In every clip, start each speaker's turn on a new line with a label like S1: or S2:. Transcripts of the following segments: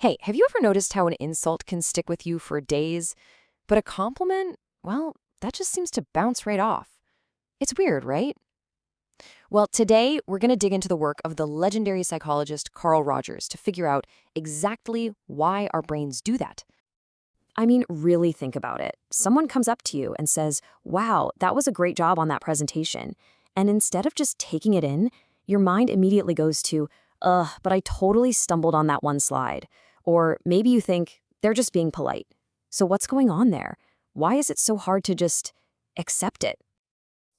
S1: Hey, have you ever noticed how an insult can stick with you for days, but a compliment, well, that just seems to bounce right off? It's weird, right? Well, today we're going to dig into the work of the legendary psychologist Carl Rogers to figure out exactly why our brains do that. I mean, really think about it. Someone comes up to you and says, "Wow, that was a great job on that presentation." And instead of just taking it in, your mind immediately goes to, "Ugh, but I totally stumbled on that one slide." Or maybe you think, "They're just being polite." So what's going on there? Why is it so hard to just accept it?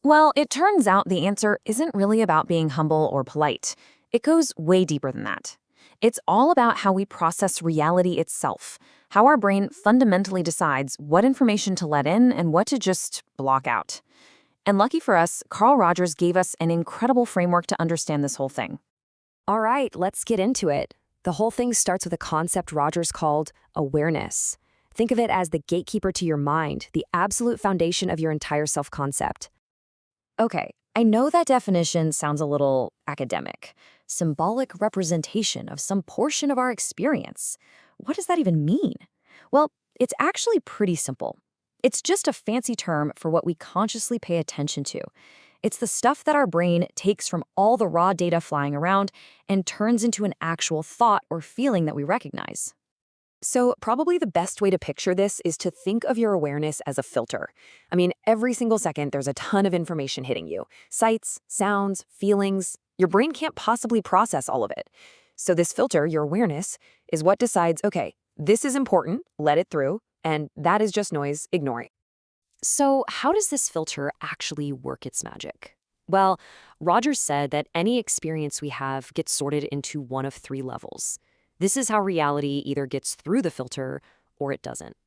S1: Well, it turns out the answer isn't really about being humble or polite. It goes way deeper than that. It's all about how we process reality itself, how our brain fundamentally decides what information to let in and what to just block out. And lucky for us, Carl Rogers gave us an incredible framework to understand this whole thing. All right, let's get into it. The whole thing starts with a concept Rogers called awareness. Think of it as the gatekeeper to your mind, the absolute foundation of your entire self-concept. Okay, I know that definition sounds a little academic. Symbolic representation of some portion of our experience. What does that even mean? Well, it's actually pretty simple. It's just a fancy term for what we consciously pay attention to. It's the stuff that our brain takes from all the raw data flying around and turns into an actual thought or feeling that we recognize. So probably the best way to picture this is to think of your awareness as a filter. I mean, every single second there's a ton of information hitting you. Sights, sounds, feelings. Your brain can't possibly process all of it. So this filter, your awareness, is what decides, okay, this is important, let it through, and that is just noise, ignore it. So how does this filter actually work its magic? Well, Rogers said that any experience we have gets sorted into one of three levels. This is how reality either gets through the filter or it doesn't.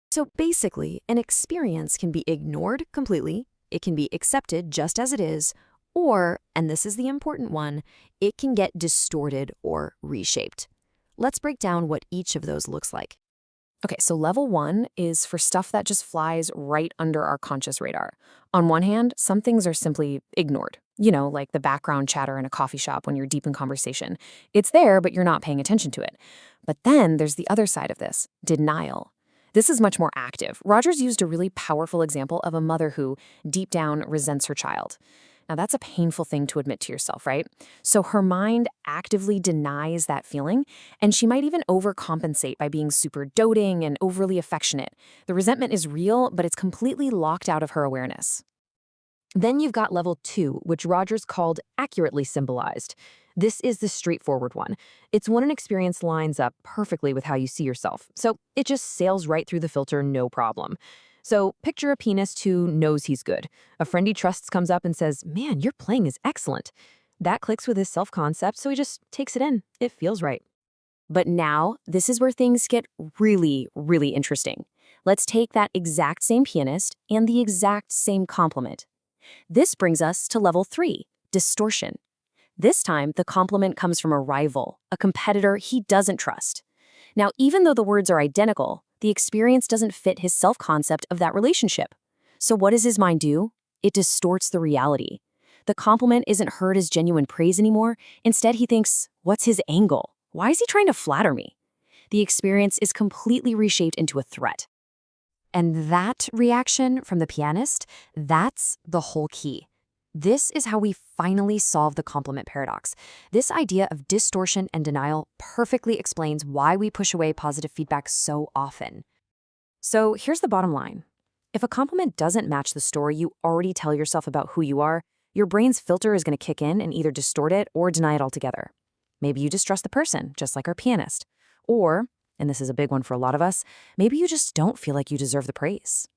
S1: So basically, an experience can be ignored completely, it can be accepted just as it is, or, and this is the important one, it can get distorted or reshaped. Let's break down what each of those looks like. Okay, so level one is for stuff that just flies right under our conscious radar. On one hand, some things are simply ignored. Like the background chatter in a coffee shop when you're deep in conversation. It's there, but you're not paying attention to it. But then there's the other side of this, denial. This is much more active. Rogers used a really powerful example of a mother who, deep down, resents her child. Now, that's a painful thing to admit to yourself, right? So her mind actively denies that feeling, and she might even overcompensate by being super doting and overly affectionate. The resentment is real, but it's completely locked out of her awareness. Then you've got level two, which Rogers called accurately symbolized. This is the straightforward one. It's when an experience lines up perfectly with how you see yourself, so it just sails right through the filter, no problem. So picture a pianist who knows he's good. A friend he trusts comes up and says, "Man, your playing is excellent." That clicks with his self-concept, so he just takes it in. It feels right. But now, this is where things get really, really interesting. Let's take that exact same pianist and the exact same compliment. This brings us to level three, distortion. This time, the compliment comes from a rival, a competitor he doesn't trust. Now, even though the words are identical, the experience doesn't fit his self-concept of that relationship. So what does his mind do? It distorts the reality. The compliment isn't heard as genuine praise anymore. Instead, he thinks, what's his angle? Why is he trying to flatter me? The experience is completely reshaped into a threat. And that reaction from the pianist, that's the whole key. This is how we finally solve the compliment paradox. This idea of distortion and denial perfectly explains why we push away positive feedback so often. So here's the bottom line. If a compliment doesn't match the story you already tell yourself about who you are, your brain's filter is going to kick in and either distort it or deny it altogether. Maybe you distrust the person, just like our pianist. Or, and this is a big one for a lot of us, maybe you just don't feel like you deserve the praise.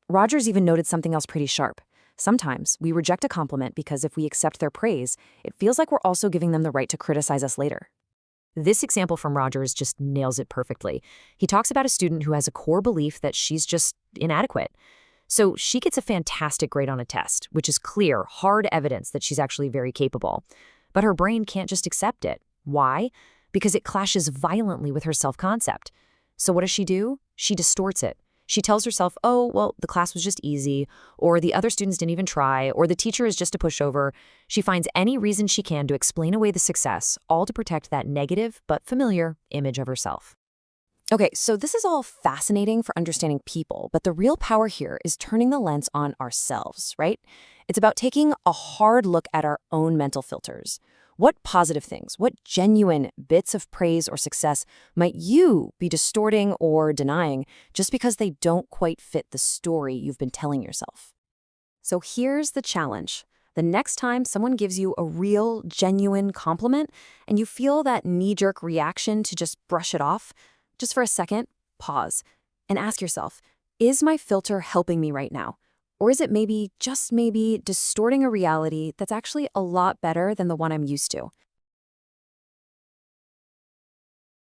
S1: Rogers even noted something else pretty sharp. Sometimes we reject a compliment because if we accept their praise, it feels like we're also giving them the right to criticize us later. This example from Rogers just nails it perfectly. He talks about a student who has a core belief that she's just inadequate. So she gets a fantastic grade on a test, which is clear, hard evidence that she's actually very capable. But her brain can't just accept it. Why? Because it clashes violently with her self-concept. So what does? She distorts it. She tells herself, oh, well, the class was just easy, or the other students didn't even try, or the teacher is just a pushover. She finds any reason she can to explain away the success, all to protect that negative but familiar image of herself. Okay, so this is all fascinating for understanding people, but the real power here is turning the lens on ourselves, right? It's about taking a hard look at our own mental filters. What positive things, what genuine bits of praise or success might you be distorting or denying just because they don't quite fit the story you've been telling yourself? So here's the challenge. The next time someone gives you a real, genuine compliment and you feel that knee-jerk reaction to just brush it off, just for a second, pause and ask yourself, is my filter helping me right now? Or is it maybe, just maybe, distorting a reality that's actually a lot better than the one I'm used to?